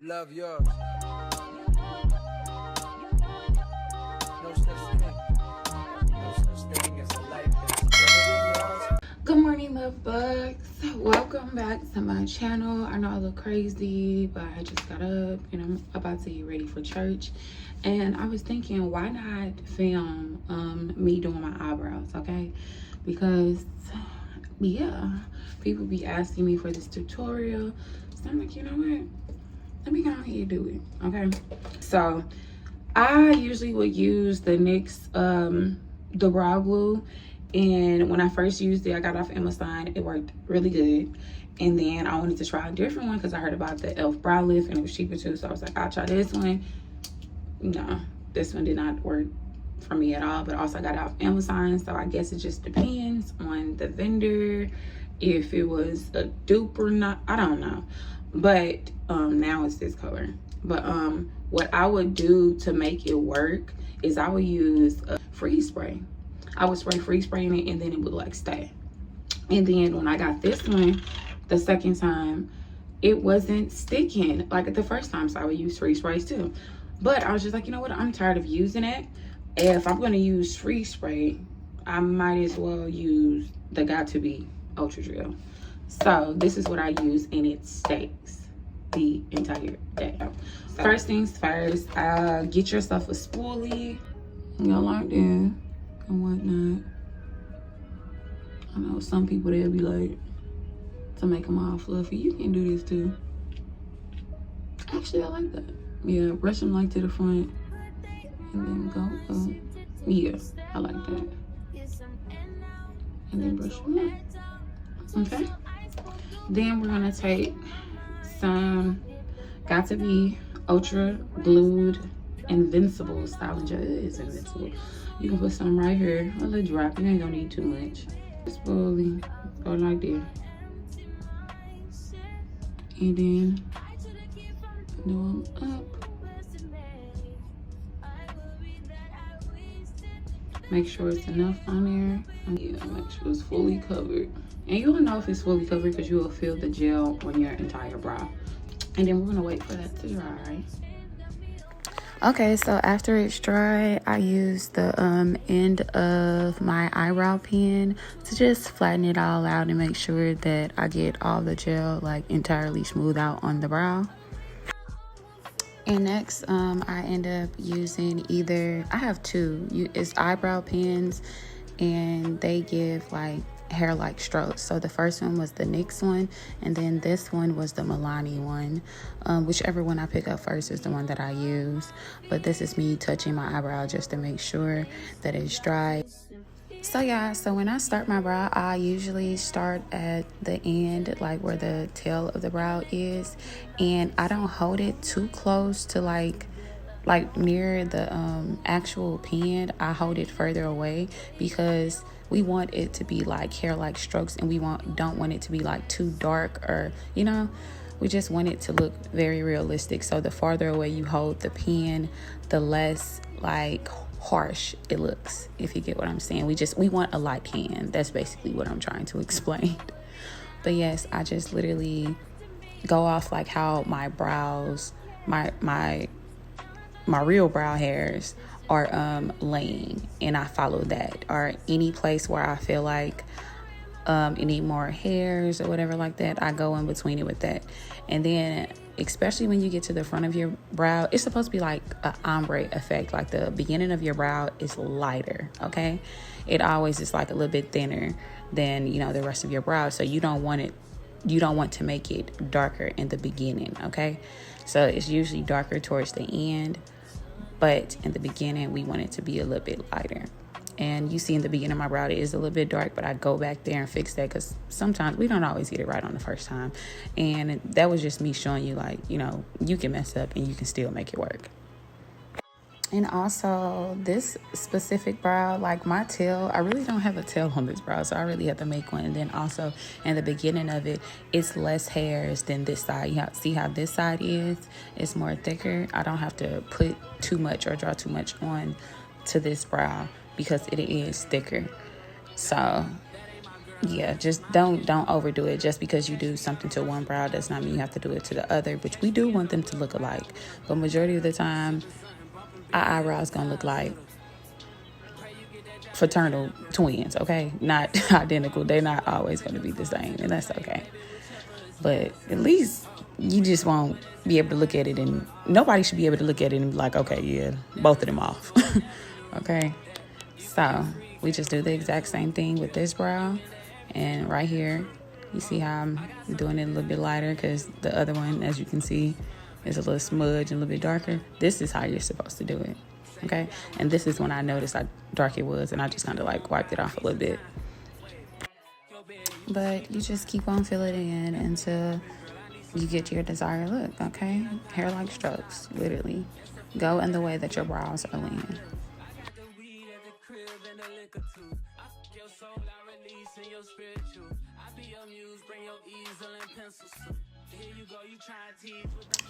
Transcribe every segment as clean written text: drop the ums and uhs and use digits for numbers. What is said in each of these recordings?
Love yours. No such thing. No such thing as a life that's better than yours. Good morning, love bugs. Welcome back to my channel. I know I look crazy, but I just got up and I'm about to get ready for church. And I was thinking, why not film me doing my eyebrows, okay? Because yeah, people be asking me for this tutorial. So I'm like, you know what? Let me go ahead and do it, okay? So I usually would use the NYX the brow glue, and when I first used it, I got off Amazon. It worked really good, and then I wanted to try a different one because I heard about the e.l.f. brow lift and it was cheaper too. So I was like, I'll try this one. No, this one did not work for me at all, but also I got it off Amazon, so I guess it just depends on the vendor if it was a dupe or not. I don't know, but now it's this color. But what I would do to make it work is I would use a freeze spray. I would freeze spray in it, and then it would like stay. And then when I got this one the second time, it wasn't sticking like the first time, so I would use freeze sprays too. But I was just like, you know what, I'm tired of using it. If I'm gonna use freeze spray, I might as well use the Got To Be Ultra Gel. So this is what I use, and it stays the entire day. So first things first, get yourself a spoolie, you know, like that and whatnot. I know some people, they'll be like, to make them all fluffy. You can do this too. Actually, I like that. Yeah, brush them like to the front and then go up. Yeah, I like that. And then brush them up. Okay. Then we're gonna take some Got To Be Ultra Glued Invincible styling gel. It is invincible. You can put some right here. A little drop. You ain't gonna need too much. Slowly go like that. And then do them up. Make sure it's enough on there. Yeah, make sure it's fully covered. And you'll know if it's fully covered because you will feel the gel on your entire brow. And then we're gonna wait for that to dry. Okay, so after it's dry, I use the end of my eyebrow pen to just flatten it all out and make sure that I get all the gel like entirely smooth out on the brow. And next, I end up using I have two. It's eyebrow pens, and they give like hair-like strokes. So the first one was the NYX one, and then this one was the Milani one. Whichever one I pick up first is the one that I use. But this is me touching my eyebrow just to make sure that it's dry. So yeah, so when I start my brow, I usually start at the end, like where the tail of the brow is, and I don't hold it too close to like near the actual pen. I hold it further away because we want it to be like hair-like strokes, and we don't want it to be like too dark, or you know, we just want it to look very realistic. So the farther away you hold the pen, the less like harsh it looks, if you get what I'm saying. We want a light hand. That's basically what I'm trying to explain. But yes, I just literally go off like how my brows, my real brow hairs are laying, and I follow that. Or any place where I feel like it need more hairs or whatever like that, I go in between it with that. And then especially when you get to the front of your brow, it's supposed to be like an ombre effect. Like the beginning of your brow is lighter, okay? It always is like a little bit thinner than, you know, the rest of your brow. So you don't want to make it darker in the beginning, okay? So it's usually darker towards the end, but in the beginning we want it to be a little bit lighter. And you see in the beginning of my brow, it is a little bit dark, but I go back there and fix that because sometimes we don't always get it right on the first time. And that was just me showing you, like, you know, you can mess up and you can still make it work. And also this specific brow, like my tail, I really don't have a tail on this brow, so I really have to make one. And then also in the beginning of it, it's less hairs than this side. You have to see how this side is. It's more thicker. I don't have to put too much or draw too much on to this brow because it is thicker. So yeah, just don't overdo it. Just because you do something to one brow does not mean you have to do it to the other, which we do want them to look alike. But majority of the time, our eyebrows gonna look like fraternal twins, okay? Not identical. They're not always gonna be the same, and that's okay. But at least you just won't be able to look at it, and nobody should be able to look at it and be like, okay, yeah, both of them off. Okay? So we just do the exact same thing with this brow. And right here, you see how I'm doing it a little bit lighter because the other one, as you can see, is a little smudge and a little bit darker. This is how you're supposed to do it. Okay? And this is when I noticed how dark it was, and I just kind of like wiped it off a little bit. But you just keep on filling it in until you get your desired look, okay? Hair-like strokes, literally. Go in the way that your brows are laying.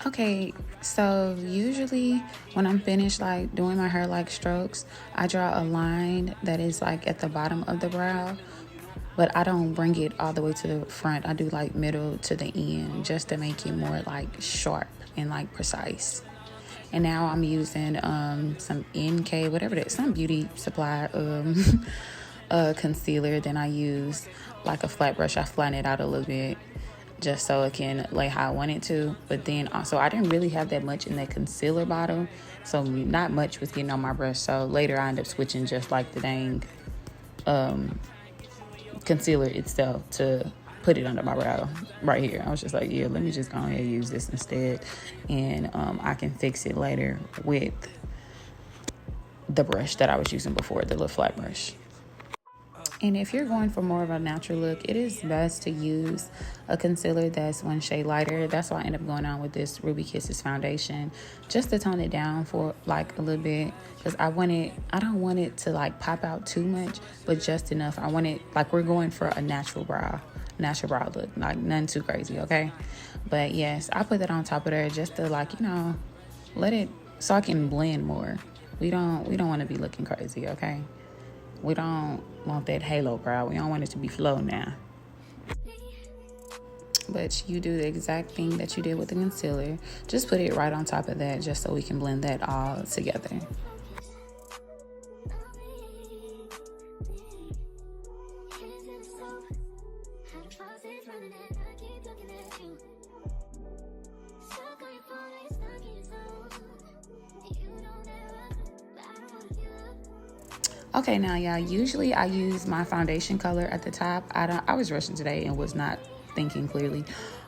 Okay, so usually when I'm finished like doing my hair-like strokes, I draw a line that is like at the bottom of the brow. But I don't bring it all the way to the front. I do like middle to the end just to make it more like sharp and like precise. And now I'm using some NK, whatever that, some beauty supply concealer. Then I use like a flat brush. I flatten it out a little bit just so it can lay how I want it to. But then also I didn't really have that much in that concealer bottle, so not much was getting on my brush. So later I ended up switching just like the dang concealer itself to put it under my brow right here. I was just like, yeah, let me just go ahead and use this instead, and I can fix it later with the brush that I was using before, the little flat brush. And if you're going for more of a natural look, it is best to use a concealer that's one shade lighter. That's why I end up going on with this Ruby Kisses foundation, just to tone it down for like a little bit, because I don't want it to like pop out too much, but just enough. I want it like we're going for a natural brow look, like nothing too crazy, okay? But yes, I put that on top of there just to like, let it so I can blend more. We don't want to be looking crazy, okay? We don't want that halo brow. We don't want it to be flow now. But you do the exact thing that you did with the concealer. Just put it right on top of that just so we can blend that all together. Okay, now y'all, usually I use my foundation color at the top. I was rushing today and was not thinking clearly,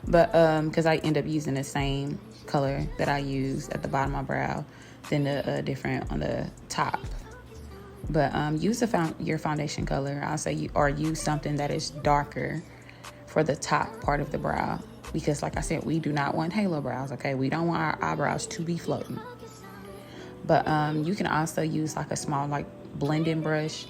but because I end up using the same color that I use at the bottom of my brow than the different on the top. But use your foundation color. I'll say or use something that is darker for the top part of the brow, because like I said, we do not want halo brows, okay? We don't want our eyebrows to be floating. But you can also use like a small like blending brush,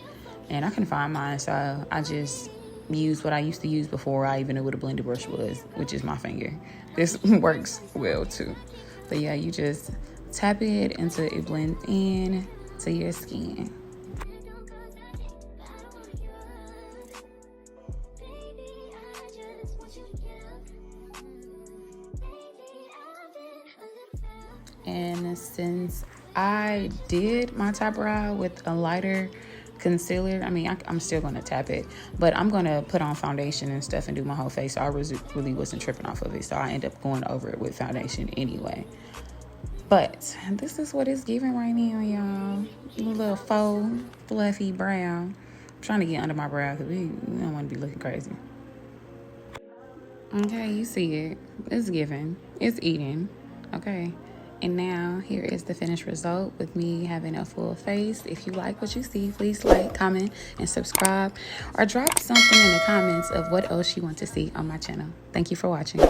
and I can find mine, so I just use what I used to use before I even knew what a blending brush was, which is my finger. This works well too. But yeah, you just tap it until it blends in to your skin. And since I did my top brow with a lighter concealer, I'm still going to tap it, but I'm going to put on foundation and stuff and do my whole face, so I really wasn't tripping off of it, so I end up going over it with foundation anyway. But this is what it's giving right now, y'all. A little faux fluffy brow. I'm trying to get under my brow because we don't want to be looking crazy. Okay, you see it. It's giving. It's eating. Okay. And now here is the finished result with me having a full face. If you like what you see, please like, comment, and subscribe, or drop something in the comments of what else you want to see on my channel. Thank you for watching.